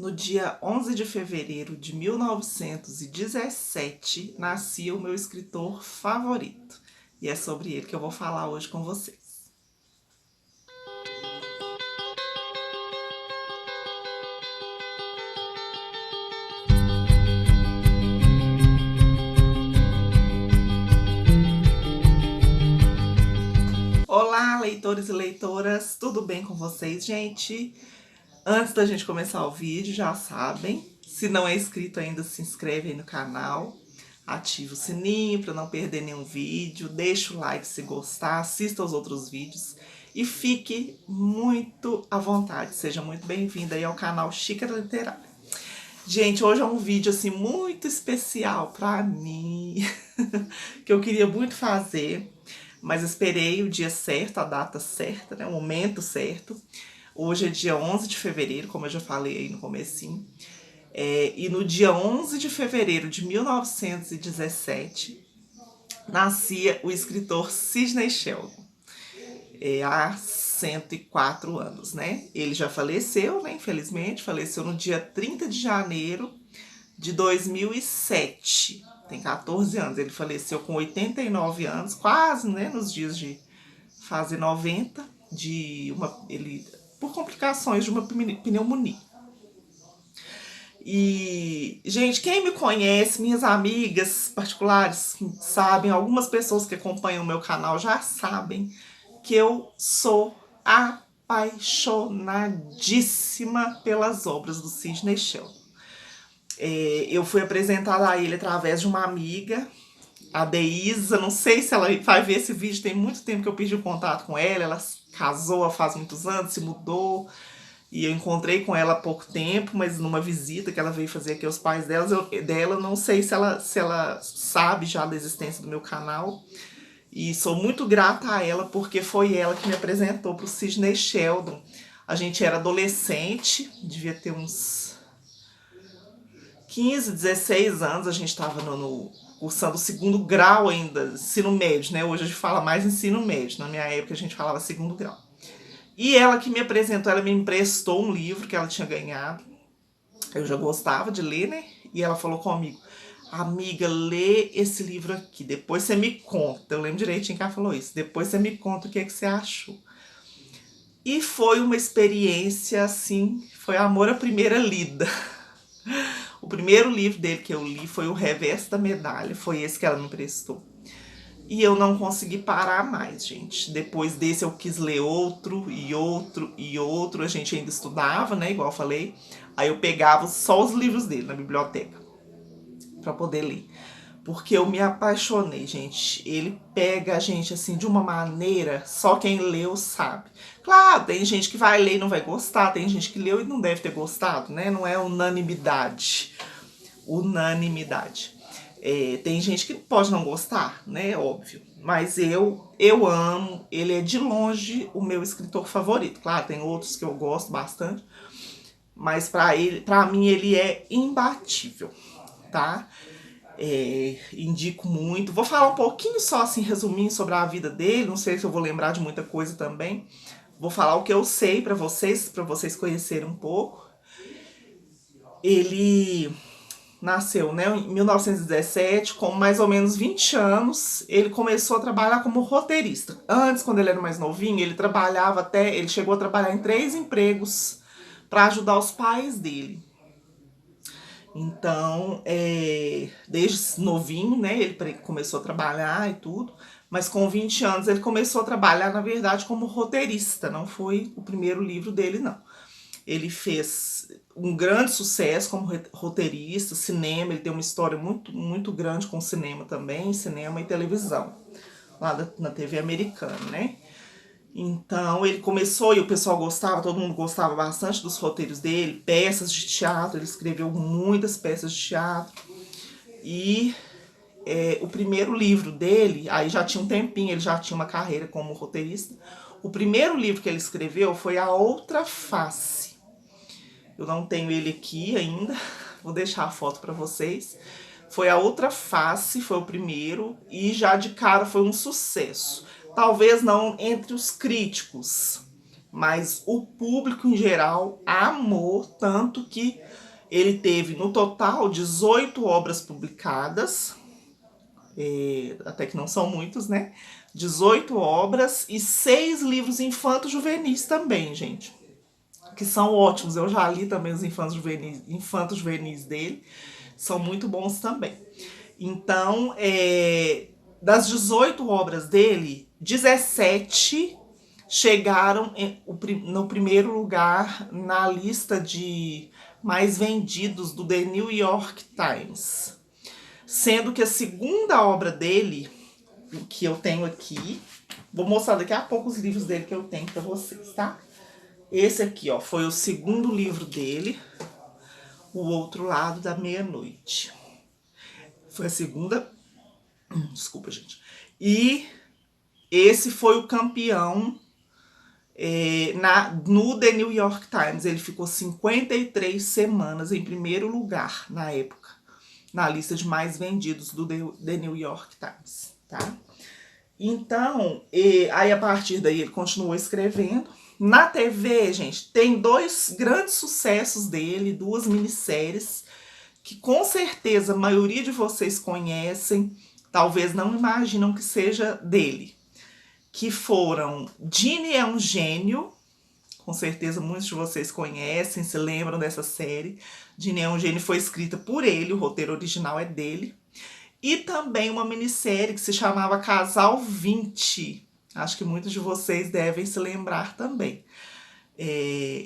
No dia 11 de fevereiro de 1917, nascia o meu escritor favorito. E é sobre ele que eu vou falar hoje com vocês. Olá, leitores e leitoras, tudo bem com vocês, gente? Antes da gente começar o vídeo, já sabem, se não é inscrito ainda, se inscreve aí no canal, ativa o sininho para não perder nenhum vídeo, deixa o like se gostar, assista aos outros vídeos e fique muito à vontade, seja muito bem-vinda aí ao canal Xícara Literária. Gente, hoje é um vídeo assim muito especial para mim, que eu queria muito fazer, mas esperei o dia certo, a data certa, né, o momento certo. Hoje é dia 11 de fevereiro, como eu já falei aí no comecinho. E no dia 11 de fevereiro de 1917, nascia o escritor Sidney Sheldon. Há 104 anos, né? Ele já faleceu, né? Infelizmente, faleceu no dia 30 de janeiro de 2007. Tem 14 anos. Ele faleceu com 89 anos, quase, né? Nos dias de fazer 90, por complicações de uma pneumonia. E, gente, quem me conhece, minhas amigas particulares, sabem, algumas pessoas que acompanham o meu canal já sabem que eu sou apaixonadíssima pelas obras do Sidney Sheldon. Eu fui apresentada a ele através de uma amiga, a Deisa, não sei se ela vai ver esse vídeo, tem muito tempo que eu perdi o contato com ela casou faz muitos anos, se mudou, e eu encontrei com ela há pouco tempo, mas numa visita que ela veio fazer aqui aos pais dela, não sei se ela sabe já da existência do meu canal, e sou muito grata a ela, porque foi ela que me apresentou para o Sidney Sheldon. A gente era adolescente, devia ter uns 15, 16 anos, a gente estava cursando o segundo grau ainda, ensino médio, né? Hoje a gente fala mais ensino médio, na minha época a gente falava segundo grau. E ela que me apresentou, ela me emprestou um livro que ela tinha ganhado. Eu já gostava de ler, né? E ela falou comigo: amiga, lê esse livro aqui, depois você me conta. Eu lembro direitinho que ela falou isso. Depois você me conta o que você achou. E foi uma experiência assim, foi amor à primeira lida. O primeiro livro dele que eu li foi O Reverso da Medalha, foi esse que ela me emprestou. E eu não consegui parar mais, gente. Depois desse eu quis ler outro e outro e outro. A gente ainda estudava, né, igual eu falei. Aí eu pegava só os livros dele na biblioteca para poder ler. Porque eu me apaixonei, gente. Ele pega a gente assim de uma maneira, só quem leu sabe. Claro, tem gente que vai ler e não vai gostar, tem gente que leu e não deve ter gostado, né? Não é unanimidade. Unanimidade. Tem gente que pode não gostar, né? Óbvio. Mas eu amo, ele é de longe o meu escritor favorito. Claro, tem outros que eu gosto bastante, mas para mim ele é imbatível, tá? Indico muito. Vou falar um pouquinho só assim, resumindo sobre a vida dele. Não sei se eu vou lembrar de muita coisa também. Vou falar o que eu sei para vocês conhecerem um pouco. Ele nasceu, né, em 1917, com mais ou menos 20 anos, ele começou a trabalhar como roteirista. Antes, quando ele era mais novinho, ele chegou a trabalhar em 3 empregos para ajudar os pais dele. Então, desde novinho, né, ele começou a trabalhar e tudo, mas com 20 anos ele começou a trabalhar, na verdade, como roteirista, não foi o primeiro livro dele, não. Ele fez um grande sucesso como roteirista, cinema, ele tem uma história muito, muito grande com cinema também, cinema e televisão, lá na TV americana, né? Então ele começou e o pessoal gostava, todo mundo gostava bastante dos roteiros dele, peças de teatro, ele escreveu muitas peças de teatro. E o primeiro livro dele, aí já tinha um tempinho, ele já tinha uma carreira como roteirista. O primeiro livro que ele escreveu foi A Outra Face. Eu não tenho ele aqui ainda, vou deixar a foto para vocês. Foi A Outra Face, foi o primeiro, e já de cara foi um sucesso. Talvez não entre os críticos, mas o público em geral amou, tanto que ele teve no total 18 obras publicadas, até que não são muitos, né? 18 obras e 6 livros infanto-juvenis também, gente, que são ótimos. Eu já li também os infanto-juvenis dele, são muito bons também. Então, das 18 obras dele, 17 chegaram no primeiro lugar na lista de mais vendidos do The New York Times. Sendo que a segunda obra dele, que eu tenho aqui, vou mostrar daqui a pouco os livros dele que eu tenho para vocês, tá? Esse aqui, ó, foi o segundo livro dele, O Outro Lado da Meia-Noite. Foi a segunda. Desculpa, gente. E esse foi o campeão no The New York Times. Ele ficou 53 semanas em primeiro lugar na época, na lista de mais vendidos do The New York Times, tá? Então, aí a partir daí ele continuou escrevendo. Na TV, gente, tem 2 grandes sucessos dele, 2 minisséries, que com certeza a maioria de vocês conhecem, talvez não imaginam que seja dele. Que foram Ginny é um Gênio, com certeza muitos de vocês conhecem, se lembram dessa série. Ginny é um Gênio foi escrita por ele, o roteiro original é dele. E também uma minissérie que se chamava Casal 20. Acho que muitos de vocês devem se lembrar também.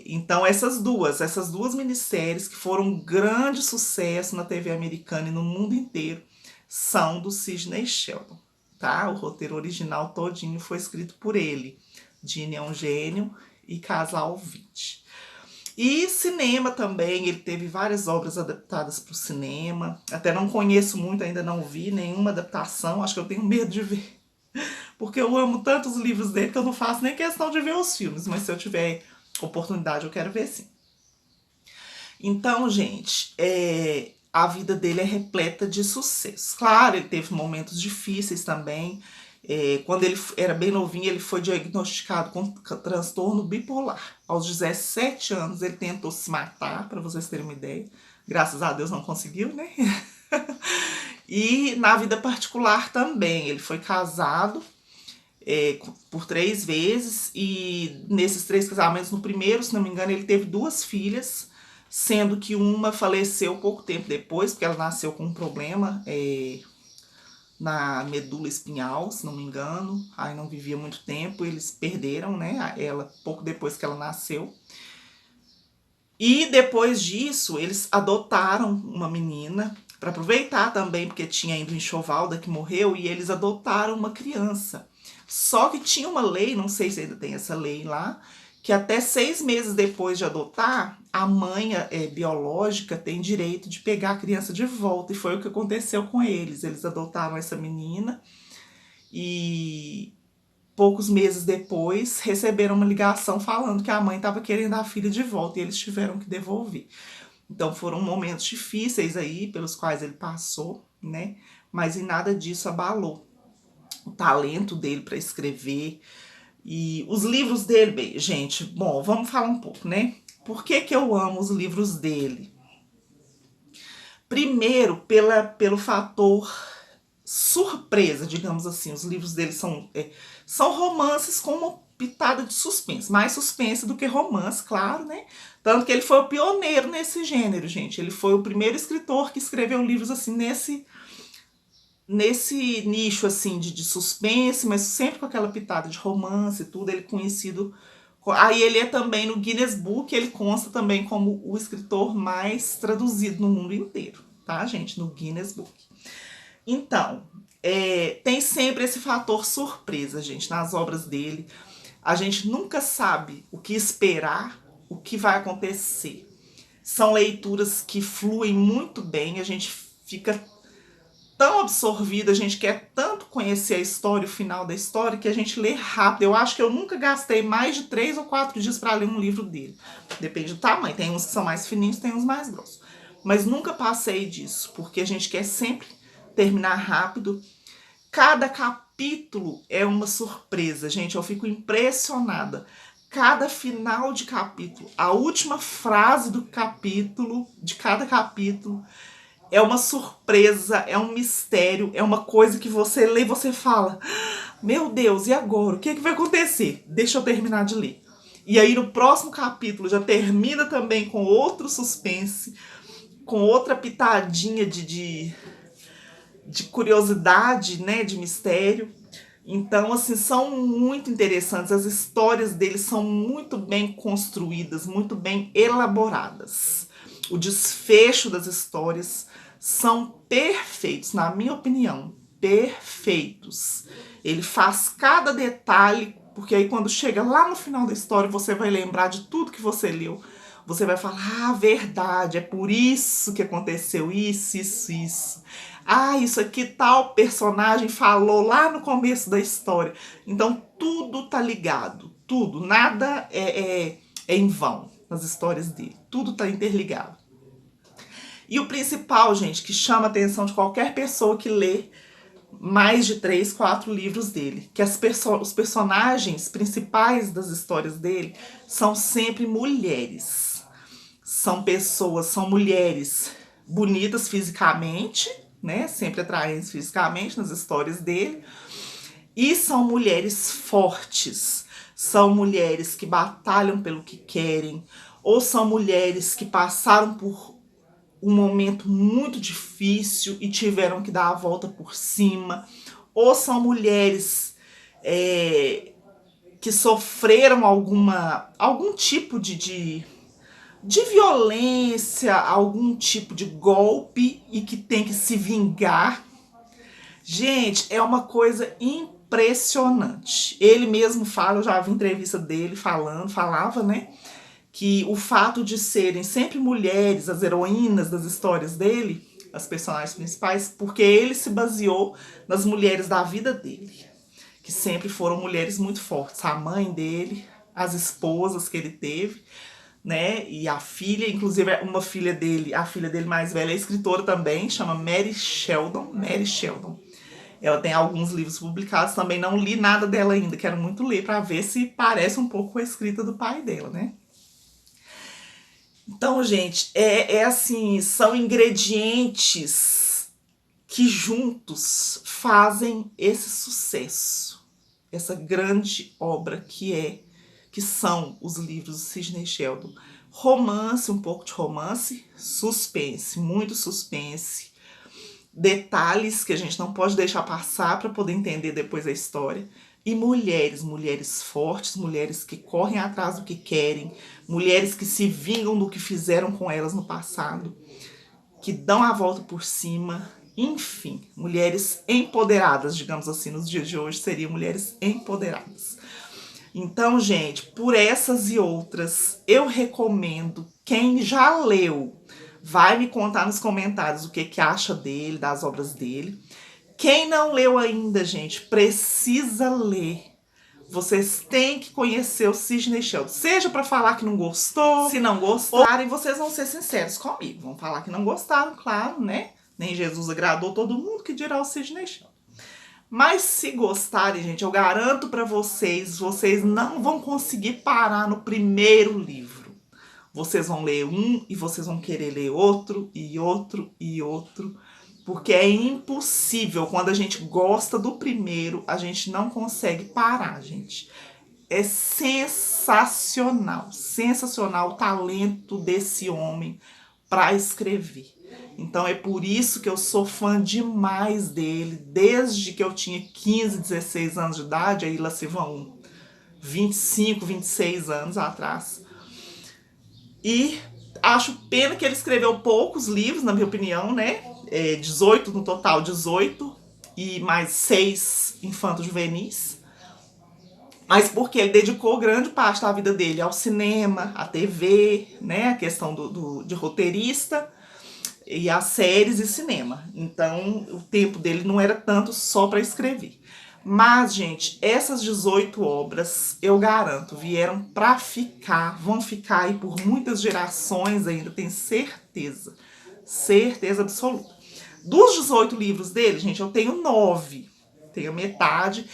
Então essas duas minisséries que foram um grande sucesso na TV americana e no mundo inteiro são do Sidney Sheldon, tá? O roteiro original todinho foi escrito por ele. Ginny é um Gênio e Casal 20. E cinema também, ele teve várias obras adaptadas para o cinema. Até não conheço muito, ainda não vi nenhuma adaptação, acho que eu tenho medo de ver. Porque eu amo tanto os livros dele que eu não faço nem questão de ver os filmes, mas se eu tiver oportunidade eu quero ver sim. Então, gente, a vida dele é repleta de sucessos. Claro, ele teve momentos difíceis também. Quando ele era bem novinho, ele foi diagnosticado com transtorno bipolar. Aos 17 anos, ele tentou se matar, para vocês terem uma ideia. Graças a Deus não conseguiu, né? E na vida particular também. Ele foi casado por 3 vezes. E nesses 3 casamentos, no primeiro, se não me engano, ele teve 2 filhas. Sendo que uma faleceu pouco tempo depois, porque ela nasceu com um problema na medula espinhal, se não me engano. Aí não vivia muito tempo, eles perderam, né, ela pouco depois que ela nasceu. E depois disso, eles adotaram uma menina, para aproveitar também, porque tinha ainda o enxovalda que morreu, e eles adotaram uma criança. Só que tinha uma lei, não sei se ainda tem essa lei lá, que até 6 meses depois de adotar, a mãe biológica tem direito de pegar a criança de volta. E foi o que aconteceu com eles. Eles adotaram essa menina e poucos meses depois receberam uma ligação falando que a mãe estava querendo a filha de volta e eles tiveram que devolver. Então foram momentos difíceis aí pelos quais ele passou, né? Mas em nada disso abalou o talento dele para escrever. E os livros dele, bem, gente, bom, vamos falar um pouco, né? Por que eu amo os livros dele? Primeiro, pelo fator surpresa, digamos assim. Os livros dele são romances com uma pitada de suspense. Mais suspense do que romance, claro, né? Tanto que ele foi o pioneiro nesse gênero, gente. Ele foi o primeiro escritor que escreveu livros assim nesse nicho assim de suspense, mas sempre com aquela pitada de romance e tudo. Ele é conhecido. Aí ele é também no Guinness Book, ele consta também como o escritor mais traduzido no mundo inteiro, tá, gente? No Guinness Book. Então, tem sempre esse fator surpresa, gente, nas obras dele. A gente nunca sabe o que esperar, o que vai acontecer. São leituras que fluem muito bem, a gente fica tão absorvida, a gente quer tanto conhecer a história, o final da história, que a gente lê rápido. Eu acho que eu nunca gastei mais de 3 ou 4 dias para ler um livro dele. Depende do tamanho, tem uns que são mais fininhos, tem uns mais grossos. Mas nunca passei disso, porque a gente quer sempre terminar rápido. Cada capítulo é uma surpresa, gente, eu fico impressionada. cada final de capítulo, a última frase do capítulo, de cada capítulo, é uma surpresa, é um mistério, é uma coisa que você lê e você fala: meu Deus, e agora? O que vai acontecer? Deixa eu terminar de ler. E aí no próximo capítulo já termina também com outro suspense, com outra pitadinha de curiosidade, né, de mistério. Então, assim, são muito interessantes. As histórias deles são muito bem construídas, muito bem elaboradas. O desfecho das histórias são perfeitos, na minha opinião, perfeitos. Ele faz cada detalhe, porque aí quando chega lá no final da história, você vai lembrar de tudo que você leu. Você vai falar: ah, verdade, é por isso que aconteceu isso, isso, isso. Ah, isso aqui tal personagem falou lá no começo da história. Então tudo tá ligado, tudo, nada é em vão nas histórias dele, tudo tá interligado. E o principal, gente, que chama a atenção de qualquer pessoa que lê mais de 3, 4 livros dele, que os personagens principais das histórias dele são sempre mulheres. São pessoas, são mulheres bonitas fisicamente, né? Sempre atraentes fisicamente nas histórias dele. E são mulheres fortes. São mulheres que batalham pelo que querem. Ou são mulheres que passaram por um momento muito difícil e tiveram que dar a volta por cima. Ou são mulheres que sofreram algum tipo de violência, algum tipo de golpe e que tem que se vingar. Gente, é uma coisa impressionante. Ele mesmo fala, eu já vi entrevista dele falava, né, que o fato de serem sempre mulheres, as heroínas das histórias dele, as personagens principais, porque ele se baseou nas mulheres da vida dele, que sempre foram mulheres muito fortes. A mãe dele, as esposas que ele teve, né? E a filha, inclusive uma filha dele, a filha dele mais velha é escritora também, chama Mary Sheldon. Mary Sheldon. Ela tem alguns livros publicados, também não li nada dela ainda, quero muito ler para ver se parece um pouco com a escrita do pai dela, né? Então, gente, é assim, são ingredientes que juntos fazem esse sucesso, essa grande obra que são os livros do Sidney Sheldon. Romance, um pouco de romance, suspense, muito suspense, detalhes que a gente não pode deixar passar para poder entender depois a história. E mulheres fortes, mulheres que correm atrás do que querem, mulheres que se vingam do que fizeram com elas no passado, que dão a volta por cima. Enfim, mulheres empoderadas, digamos assim, nos dias de hoje seriam mulheres empoderadas. Então, gente, por essas e outras, eu recomendo, quem já leu, vai me contar nos comentários o que acha dele, das obras dele. Quem não leu ainda, gente, precisa ler. Vocês têm que conhecer o Sidney Sheldon. Seja para falar que não gostou, se não gostarem, vocês vão ser sinceros comigo. Vão falar que não gostaram, claro, né? Nem Jesus agradou todo mundo, que dirá o Sidney Sheldon. Mas se gostarem, gente, eu garanto para vocês não vão conseguir parar no primeiro livro. Vocês vão ler um e vocês vão querer ler outro e outro e outro, porque é impossível. Quando a gente gosta do primeiro, a gente não consegue parar, gente. É sensacional, sensacional o talento desse homem para escrever. Então é por isso que eu sou fã demais dele, desde que eu tinha 15, 16 anos de idade, aí lá se vão 25, 26 anos atrás. E acho pena que ele escreveu poucos livros, na minha opinião, né? 18 no total, 18, e mais 6 infantos juvenis. Mas porque ele dedicou grande parte da vida dele ao cinema, à TV, né? A questão de roteirista, e as séries e cinema. Então, o tempo dele não era tanto só para escrever. Mas, gente, essas 18 obras, eu garanto, vieram para ficar, vão ficar aí por muitas gerações ainda, tenho certeza. Certeza absoluta. Dos 18 livros dele, gente, eu tenho 9. Tenho metade.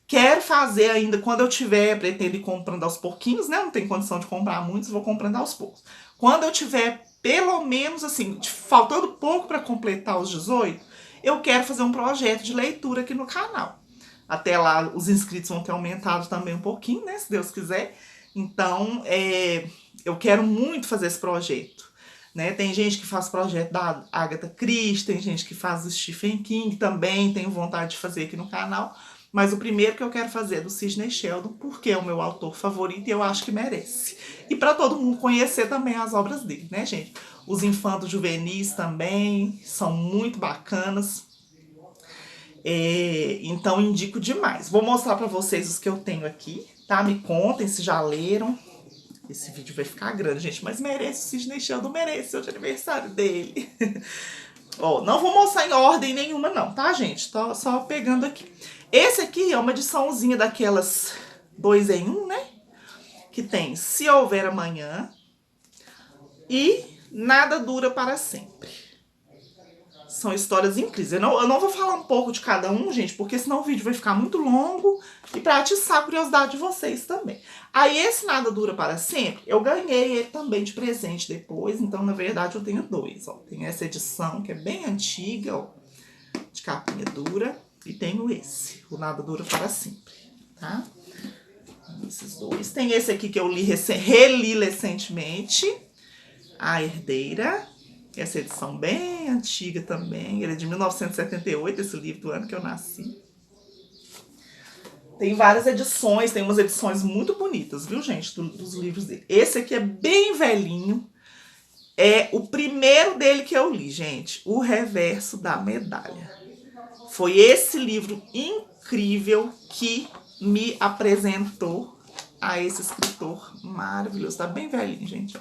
Quero fazer ainda, quando eu tiver, pretendo ir comprando aos pouquinhos, né? Não tem condição de comprar muitos, vou comprando aos poucos. Quando eu tiver, pelo menos assim, faltando pouco para completar os 18, eu quero fazer um projeto de leitura aqui no canal. Até lá, os inscritos vão ter aumentado também um pouquinho, né? Se Deus quiser. Então, eu quero muito fazer esse projeto. Né? Tem gente que faz projeto da Agatha Christie, tem gente que faz do Stephen King também, tenho vontade de fazer aqui no canal. Mas o primeiro que eu quero fazer é do Sidney Sheldon, porque é o meu autor favorito e eu acho que merece. E para todo mundo conhecer também as obras dele, né, gente? Os infantos juvenis também são muito bacanas. Então indico demais. Vou mostrar para vocês os que eu tenho aqui, tá? Me contem se já leram. Esse vídeo vai ficar grande, gente, mas merece, o Sidney Sheldon merece, é o aniversário dele. Ó, não vou mostrar em ordem nenhuma não, tá, gente? Tô só pegando aqui. Esse aqui é uma ediçãozinha daquelas 2 em 1, né? Que tem Se Houver Amanhã e Nada Dura Para Sempre. São histórias incríveis. Eu não vou falar um pouco de cada um, gente, porque senão o vídeo vai ficar muito longo e pra atiçar a curiosidade de vocês também. Aí esse Nada Dura Para Sempre, eu ganhei ele também de presente depois, então na verdade eu tenho 2, ó. Tem essa edição que é bem antiga, ó, de capinha dura, e tenho esse, o Nada Dura Para Sempre, tá? Esses 2. Tem esse aqui que eu reli recentemente, A Herdeira. Essa edição bem antiga também. Ele é de 1978, esse livro do ano que eu nasci. Tem várias edições, tem umas edições muito bonitas, viu, gente, dos livros dele. Esse aqui é bem velhinho. É o primeiro dele que eu li, gente. O Reverso da Medalha. Foi esse livro incrível que me apresentou a esse escritor maravilhoso. Tá bem velhinho, gente, ó.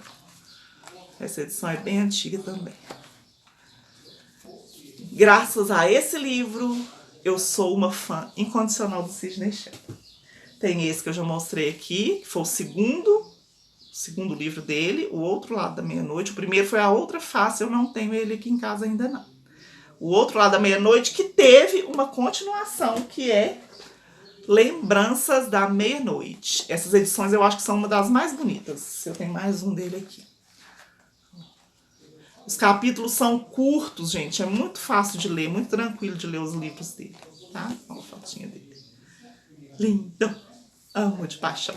Essa edição é bem antiga também. Graças a esse livro, eu sou uma fã incondicional do Sidney Sheldon. Tem esse que eu já mostrei aqui, que foi o segundo livro dele, O Outro Lado da Meia-Noite. O primeiro foi A Outra Face, eu não tenho ele aqui em casa ainda não. O Outro Lado da Meia-Noite, que teve uma continuação, que é Lembranças da Meia-Noite. Essas edições eu acho que são uma das mais bonitas. Eu tenho mais um dele aqui. Os capítulos são curtos, gente. É muito fácil de ler, muito tranquilo de ler os livros dele, tá? Olha a fotinha dele. Lindo. Amo de paixão.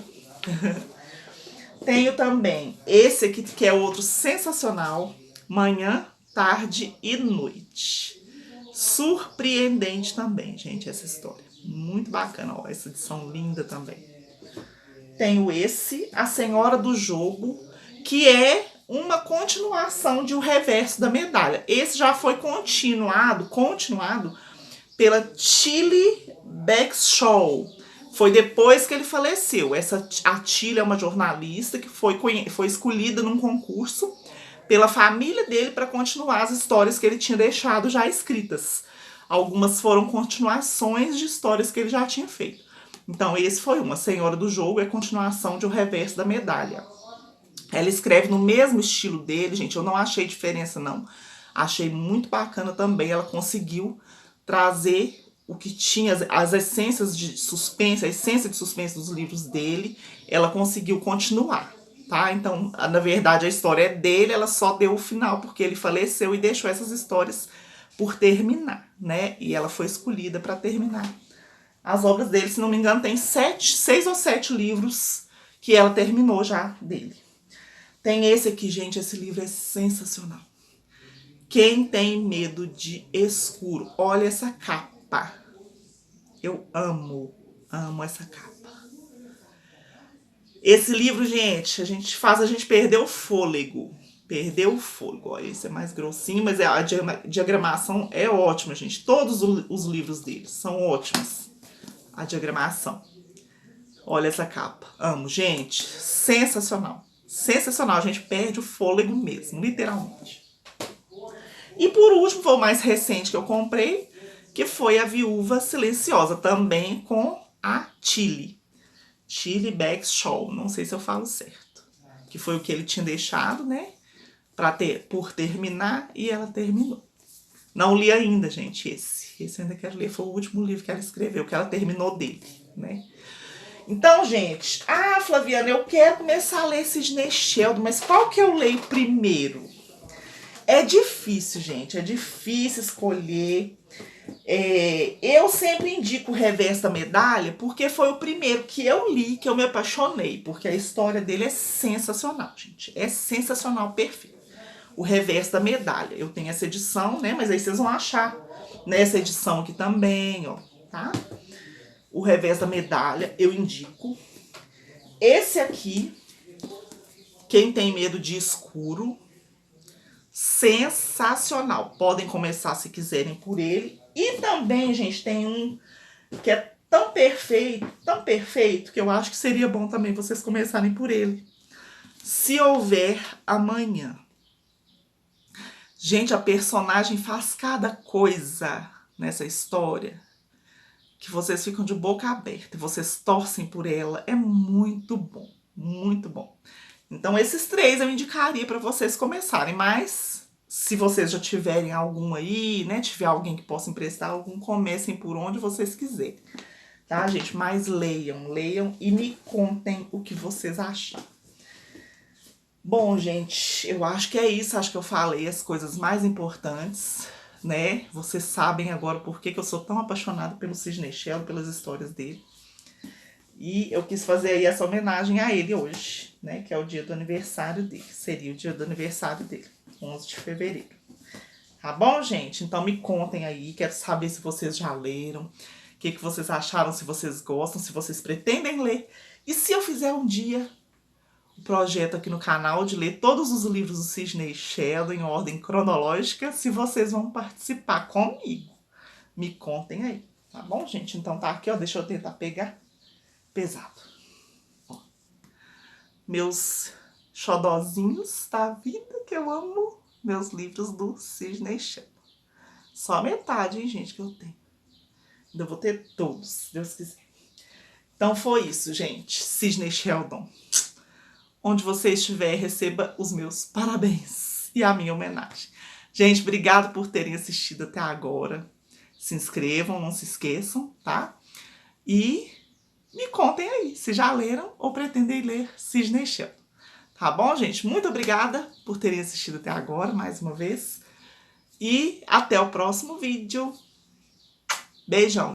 Tenho também esse aqui, que é outro sensacional. Manhã, Tarde e Noite. Surpreendente também, gente, essa história. Muito bacana, ó. Essa edição linda também. Tenho esse, A Senhora do Jogo, que é uma continuação de O Reverso da Medalha. Esse já foi continuado pela Tilly Baxshaw. Foi depois que ele faleceu. A Tilly é uma jornalista que foi escolhida num concurso pela família dele para continuar as histórias que ele tinha deixado já escritas. Algumas foram continuações de histórias que ele já tinha feito. Então, esse foi uma. A Senhora do Jogo é continuação de O Reverso da Medalha. Ela escreve no mesmo estilo dele, gente. Eu não achei diferença, não. Achei muito bacana também. Ela conseguiu trazer o que tinha, as essências de suspense, a essência de suspense dos livros dele. Ela conseguiu continuar, tá? Então, na verdade, a história é dele. Ela só deu o final porque ele faleceu e deixou essas histórias por terminar, né? E ela foi escolhida para terminar as obras dele. Se não me engano, tem 6 ou 7 livros que ela terminou já dele. Tem esse aqui, gente, esse livro é sensacional. Quem tem medo de escuro? Olha essa capa. Eu amo essa capa. Esse livro, gente, faz a gente perder o fôlego. Perdeu o fôlego. Olha, esse é mais grossinho, mas a diagramação é ótima, gente. Todos os livros dele são ótimos. A diagramação. Olha essa capa. Amo, gente. Sensacional. Sensacional, a gente perde o fôlego mesmo, literalmente. E por último, foi o mais recente que eu comprei, que foi A Viúva Silenciosa, também com a Tilly Baxshaw, não sei se eu falo certo. Que foi o que ele tinha deixado, né, por terminar, e ela terminou. Não li ainda, gente, esse eu ainda quero ler, foi o último livro que ela escreveu, que ela terminou dele, né? Então, gente, Flaviana, eu quero começar a ler Sidney Sheldon, mas qual que eu leio primeiro? É difícil, gente, é difícil escolher. Eu sempre indico o Revés da Medalha porque foi o primeiro que eu li, que eu me apaixonei, porque a história dele é sensacional, gente. É sensacional, perfeito. O Revés da Medalha. Eu tenho essa edição, né? Mas aí vocês vão achar nessa edição aqui também, ó, tá? O Revés da Medalha, eu indico. Esse aqui, Quem Tem Medo de Escuro, sensacional. Podem começar se quiserem por ele. E também, gente, tem um que é tão perfeito, que eu acho que seria bom também vocês começarem por ele. Se Houver Amanhã. Gente, a personagem faz cada coisa nessa história que vocês ficam de boca aberta, vocês torcem por ela. É muito bom, muito bom. Então, esses 3 eu indicaria para vocês começarem, mas se vocês já tiverem algum aí, né, tiver alguém que possa emprestar algum, comecem por onde vocês quiserem, tá, gente? Mas leiam e me contem o que vocês acharam. Bom, gente, eu acho que é isso, acho que eu falei as coisas mais importantes, né? Vocês sabem agora por que eu sou tão apaixonada pelo Sidney Sheldon, pelas histórias dele. E eu quis fazer aí essa homenagem a ele hoje, né? Que é o dia do aniversário dele. Seria o dia do aniversário dele, 11 de fevereiro. Tá bom, gente? Então me contem aí. Quero saber se vocês já leram. O que vocês acharam, se vocês gostam, se vocês pretendem ler. E se eu fizer um dia o projeto aqui no canal de ler todos os livros do Sidney Sheldon em ordem cronológica, se vocês vão participar comigo. Me contem aí. Tá bom, gente? Então tá aqui, ó. Deixa eu tentar pegar. Pesado. Ó, meus xodozinhos da vida, que eu amo, meus livros do Sidney Sheldon. Só metade, hein, gente, que eu tenho. Ainda vou ter todos, se Deus quiser. Então foi isso, gente. Sidney Sheldon. Onde você estiver, receba os meus parabéns e a minha homenagem. Gente, obrigado por terem assistido até agora. Se inscrevam, não se esqueçam, tá? E me contem aí se já leram ou pretendem ler Sidney Sheldon. Tá bom, gente? Muito obrigada por terem assistido até agora, mais uma vez. E até o próximo vídeo. Beijão!